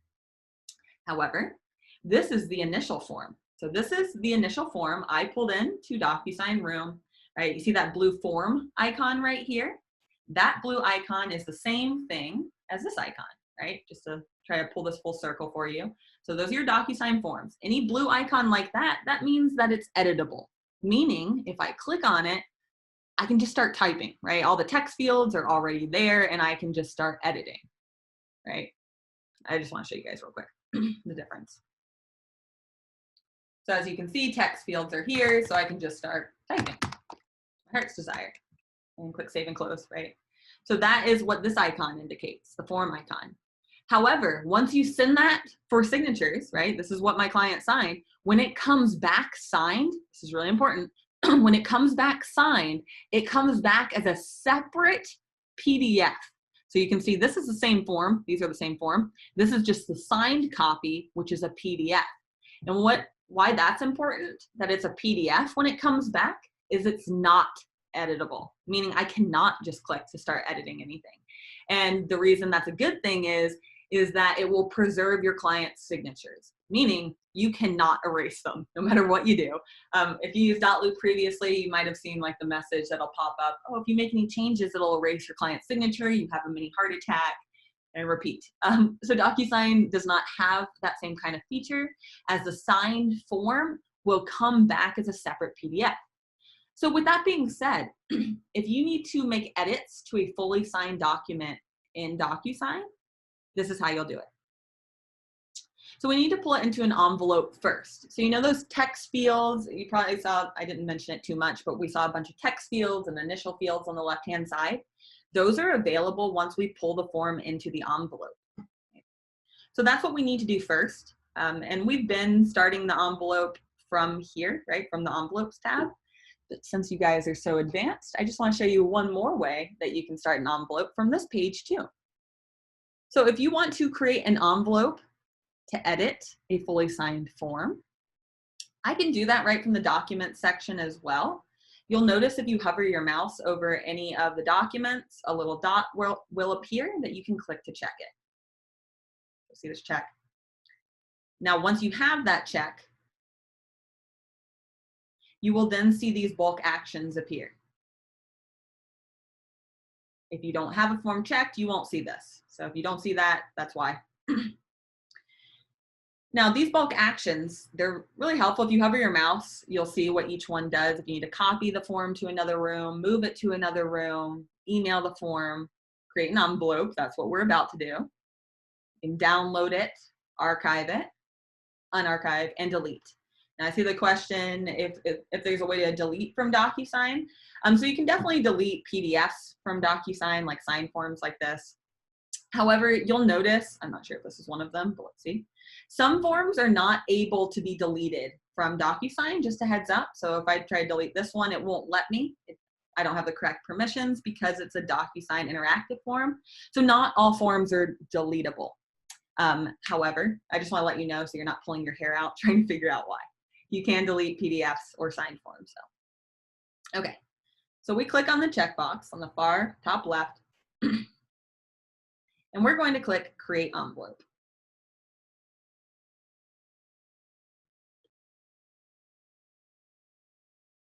However, this is the initial form. So this is the initial form I pulled in to DocuSign Room, right? You see that blue form icon right here? That blue icon is the same thing as this icon, right? Just to try to pull this full circle for you. So those are your DocuSign forms. Any blue icon like that, that means that it's editable. Meaning, if I click on it, I can just start typing, right? All the text fields are already there and I can just start editing, right? I just want to show you guys real quick the difference. So as you can see, text fields are here, so I can just start typing. My heart's desire. And click save and close, right? So that is what this icon indicates, the form icon. However, once you send that for signatures, right? This is what my client signed. When it comes back signed, this is really important. When it comes back signed, it comes back as a separate PDF. So you can see this is the same form. These are the same form. This is just the signed copy, which is a PDF. And why that's important, that it's a PDF when it comes back, is it's not editable, meaning I cannot just click to start editing anything. And the reason that's a good thing is that it will preserve your client's signatures, meaning you cannot erase them no matter what you do. If you used dotloop previously, you might have seen like the message that'll pop up, oh, if you make any changes, it'll erase your client's signature, you have a mini heart attack, and repeat. So DocuSign does not have that same kind of feature, as the signed form will come back as a separate PDF. So with that being said, if you need to make edits to a fully signed document in DocuSign, this is how you'll do it. So we need to pull it into an envelope first. So you know those text fields, you probably saw, I didn't mention it too much, but we saw a bunch of text fields and initial fields on the left-hand side. Those are available once we pull the form into the envelope. So that's what we need to do first. And we've been starting the envelope from here, right, from the envelopes tab. But since you guys are so advanced, I just want to show you one more way that you can start an envelope from this page too. So if you want to create an envelope to edit a fully signed form, I can do that right from the document section as well. You'll notice if you hover your mouse over any of the documents, a little dot will appear that you can click to check it. See this check? Now, once you have that check, you will then see these bulk actions appear. If you don't have a form checked, you won't see this. So if you don't see that, that's why. Now, these bulk actions, they're really helpful. If you hover your mouse, you'll see what each one does. If you need to copy the form to another room, move it to another room, email the form, create an envelope, that's what we're about to do. You can download it, archive it, unarchive, and delete. Now I see the question if there's a way to delete from DocuSign. So you can definitely delete PDFs from DocuSign, like sign forms like this. However, you'll notice, I'm not sure if this is one of them, but let's see. Some forms are not able to be deleted from DocuSign, just a heads up. So if I try to delete this one, it won't let me. I don't have the correct permissions because it's a DocuSign interactive form. So not all forms are deletable. However, I just want to let you know so you're not pulling your hair out trying to figure out why. You can delete PDFs or signed forms. So. Okay, so we click on the checkbox on the far top left, and we're going to click Create Envelope.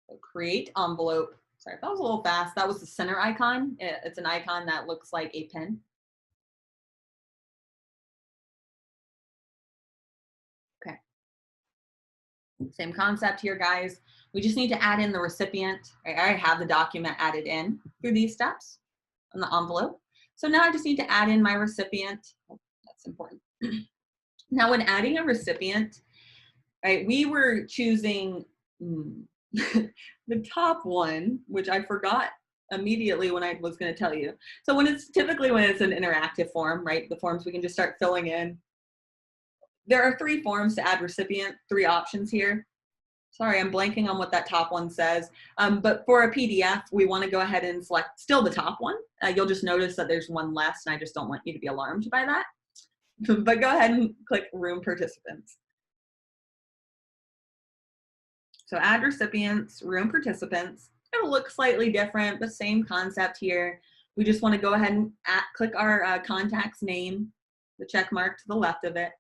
So Create Envelope, Sorry, that was a little fast. That was the center icon. It's an icon that looks like a pen. Okay. Same concept here, guys. We just need to add in the recipient. I already have the document added in through these steps on the envelope. So now I just need to add in my recipient. Oh, that's important. Now, when adding a recipient, right, we were choosing the top one, which I forgot immediately when I was going to tell you. So when it's typically when it's an interactive form, right, the forms we can just start filling in. There are 3 forms to add recipient, 3 options here. Sorry, I'm blanking on what that top one says. But for a PDF, we want to go ahead and select still the top one. You'll just notice that there's one less, and I just don't want you to be alarmed by that. But go ahead and click Room Participants. So add recipients, room participants. It'll look slightly different, but same concept here. We just want to go ahead and click our contact's name, the check mark to the left of it.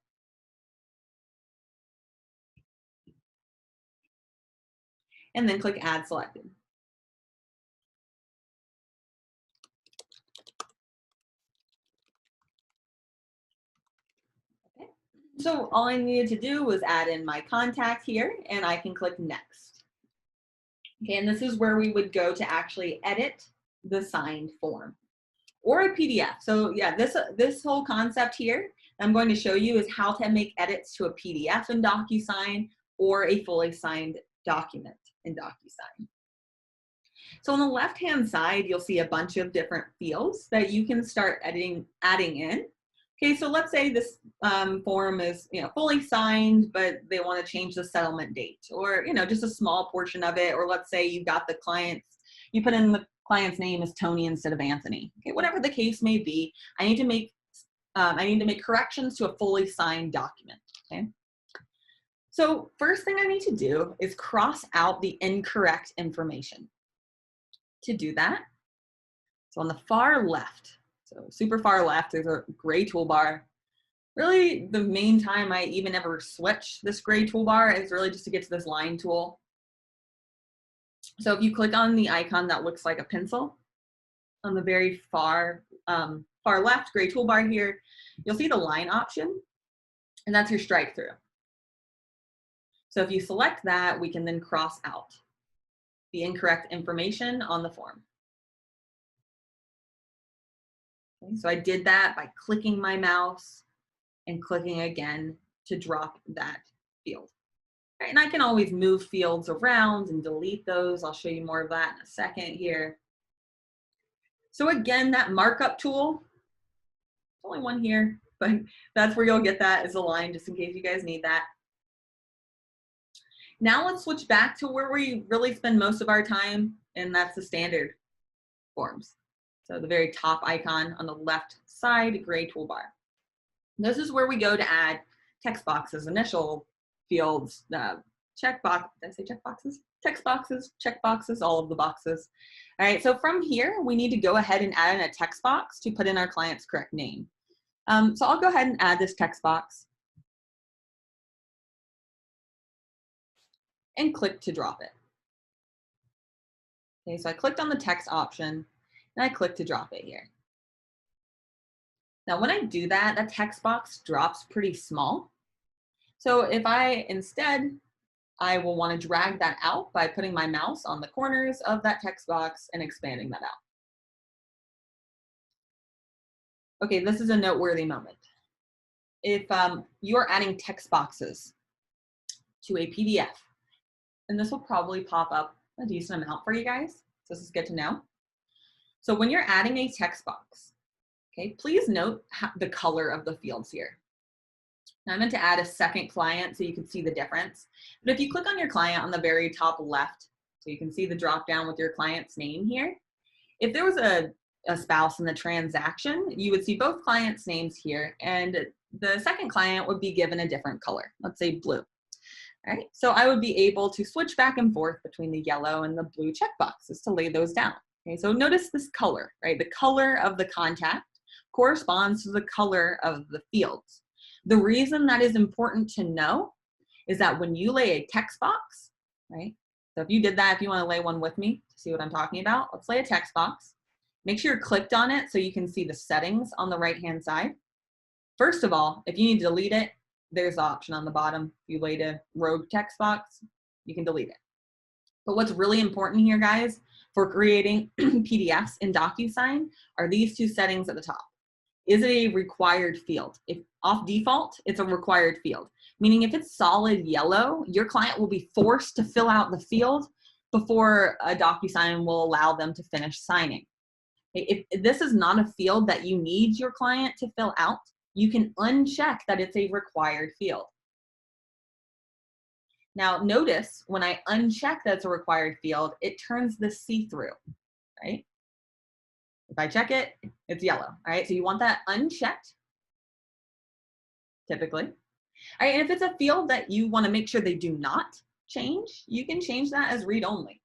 And then click Add Selected. Okay. So all I needed to do was add in my contact here, and I can click Next. Okay, and this is where we would go to actually edit the signed form or a PDF. So yeah, this whole concept here I'm going to show you is how to make edits to a PDF in DocuSign or a fully signed document in DocuSign. So on the left-hand side, you'll see a bunch of different fields that you can start adding in. Okay, so let's say this form is fully signed, but they want to change the settlement date, or just a small portion of it. Or let's say you've got the client's, you put in the client's name as Tony instead of Anthony. Okay, whatever the case may be, I need to make corrections to a fully signed document. Okay. So first thing I need to do is cross out the incorrect information. To do that, so on the far left, so super far left, there's a gray toolbar. Really, the main time I even ever switch this gray toolbar is really just to get to this line tool. So if you click on the icon that looks like a pencil on the very far left gray toolbar here, you'll see the line option, and that's your strike through. So if you select that, we can then cross out the incorrect information on the form. Okay, so I did that by clicking my mouse and clicking again to drop that field. Right, and I can always move fields around and delete those. I'll show you more of that in a second here. So again, that markup tool, there's only one here, but that's where you'll get that as a line, just in case you guys need that. Now let's switch back to where we really spend most of our time, and that's the standard forms. So the very top icon on the left side, gray toolbar. This is where we go to add text boxes, initial fields, check box, did I say check boxes? Text boxes, check boxes, all of the boxes. All right, so from here, we need to go ahead and add in a text box to put in our client's correct name. So I'll go ahead and add this text box and click to drop it. Okay, so I clicked on the text option and I click to drop it here. Now when I do that, that text box drops pretty small. So if I instead, I will want to drag that out by putting my mouse on the corners of that text box and expanding that out. Okay, this is a noteworthy moment. If you are adding text boxes to a PDF, and this will probably pop up a decent amount for you guys, so this is good to know. So when you're adding a text box, okay, please note the color of the fields here. Now I meant to add a second client so you can see the difference. But if you click on your client on the very top left, so you can see the drop down with your client's name here. If there was a spouse in the transaction, you would see both clients' names here, and the second client would be given a different color, let's say blue. All right, so I would be able to switch back and forth between the yellow and the blue checkboxes to lay those down. Okay, so notice this color, right? The color of the contact corresponds to the color of the fields. The reason that is important to know is that when you lay a text box, right, So if you did that, if you want to lay one with me to see what I'm talking about, let's lay a text box. Make sure you're clicked on it so you can see the settings on the right-hand side. First of all, if you need to delete it, there's the option on the bottom. If you laid a rogue text box, you can delete it. But what's really important here, guys, for creating PDFs in DocuSign are these two settings at the top. Is it a required field? If off default, it's a required field, meaning if it's solid yellow, your client will be forced to fill out the field before a DocuSign will allow them to finish signing. If this is not a field that you need your client to fill out, you can uncheck that it's a required field. Now notice when I uncheck that's a required field, it turns the see-through, right? If I check it, it's yellow, all right? So you want that unchecked, typically. All right, and if it's a field that you wanna make sure they do not change, you can change that as read-only.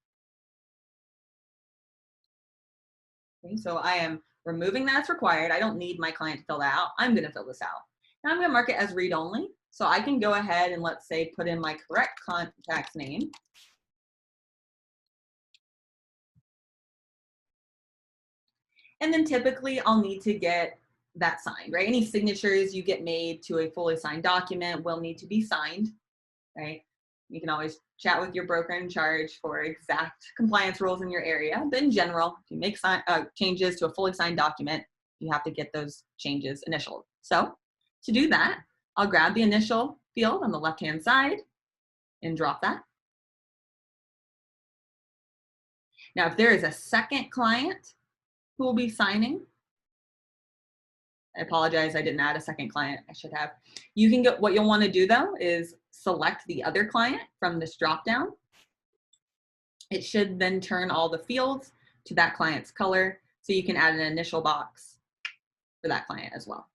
Okay, so I am removing that as required. I don't need my client to fill that out. I'm gonna fill this out. Now I'm gonna mark it as read-only. So I can go ahead and let's say put in my correct contact's name. And then typically I'll need to get that signed, right? Any signatures you get made to a fully signed document will need to be signed, right? You can always chat with your broker in charge for exact compliance rules in your area. But in general, if you make changes to a fully signed document, you have to get those changes initialed. So to do that, I'll grab the initial field on the left-hand side and drop that. Now, if there is a second client who will be signing, I apologize, I didn't add a second client, I should have. You can get, what you'll want to do though is select the other client from this dropdown. It should then turn all the fields to that client's color, so you can add an initial box for that client as well.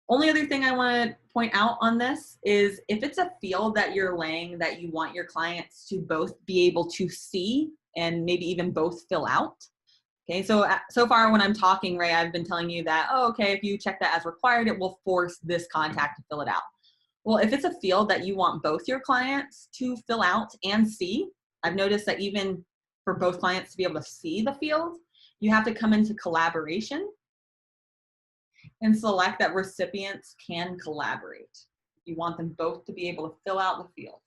Only other thing I want to point out on this is if it's a field that you're laying that you want your clients to both be able to see and maybe even both fill out. Okay, so far when I'm talking, Ray, I've been telling you that, oh, okay, if you check that as required, it will force this contact to fill it out. Well, if it's a field that you want both your clients to fill out and see, I've noticed that even for both clients to be able to see the field, you have to come into collaboration and select that recipients can collaborate. You want them both to be able to fill out the field.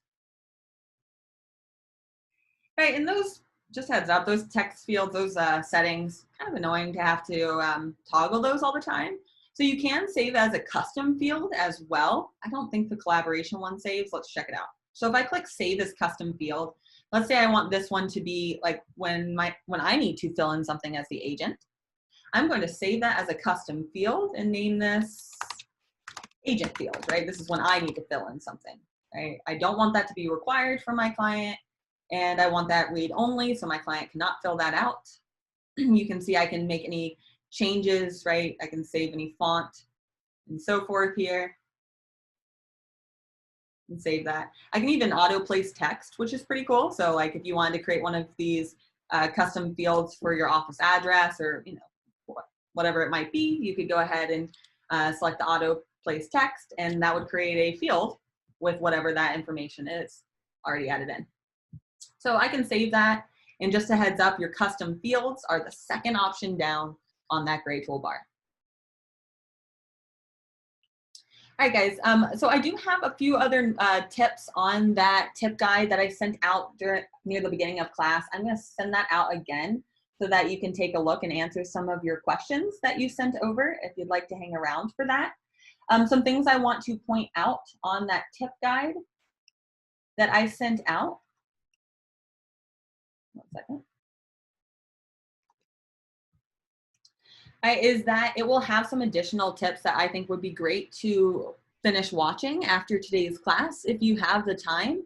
Right, and those, just heads up, those text fields, those settings, kind of annoying to have to toggle those all the time. So you can save as a custom field as well. I don't think the collaboration one saves. Let's check it out. So if I click save as custom field, let's say I want this one to be like when I need to fill in something as the agent. I'm going to save that as a custom field and name this agent field, right? This is when I need to fill in something, right? I don't want that to be required for my client, and I want that read only so my client cannot fill that out. You can see I can make any changes, right? I can save any font and so forth here and save that. I can even auto place text, which is pretty cool. So like if you wanted to create one of these custom fields for your office address or, you know, whatever it might be, you could go ahead and select the auto place text, and that would create a field with whatever that information is already added in. So I can save that, and just a heads up, your custom fields are the second option down on that gray toolbar. All right, guys, so I do have a few other tips on that tip guide that I sent out near the beginning of class. I'm gonna send that out again so that you can take a look and answer some of your questions that you sent over if you'd like to hang around for that. Some things I want to point out on that tip guide that I sent out. 1 second. Is that it will have some additional tips that I think would be great to finish watching after today's class if you have the time.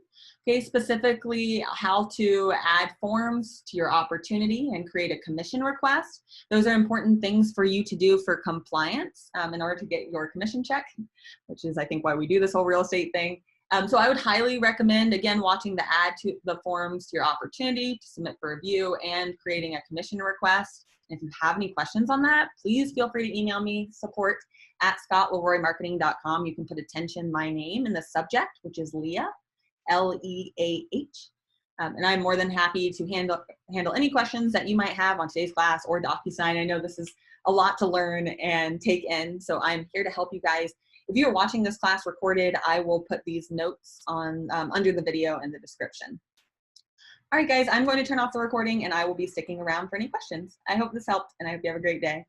Okay, specifically how to add forms to your opportunity and create a commission request. Those are important things for you to do for compliance in order to get your commission check, which is I think why we do this whole real estate thing. So I would highly recommend, again, watching the add to the forms to your opportunity to submit for review and creating a commission request. If you have any questions on that, please feel free to email me, support@scottleroymarketing.com. You can put attention my name in the subject, which is Leah, Leah. And I'm more than happy to handle any questions that you might have on today's class or DocuSign. I know this is a lot to learn and take in, so I'm here to help you guys. If you're watching this class recorded, I will put these notes on under the video in the description. All right, guys, I'm going to turn off the recording and I will be sticking around for any questions. I hope this helped and I hope you have a great day.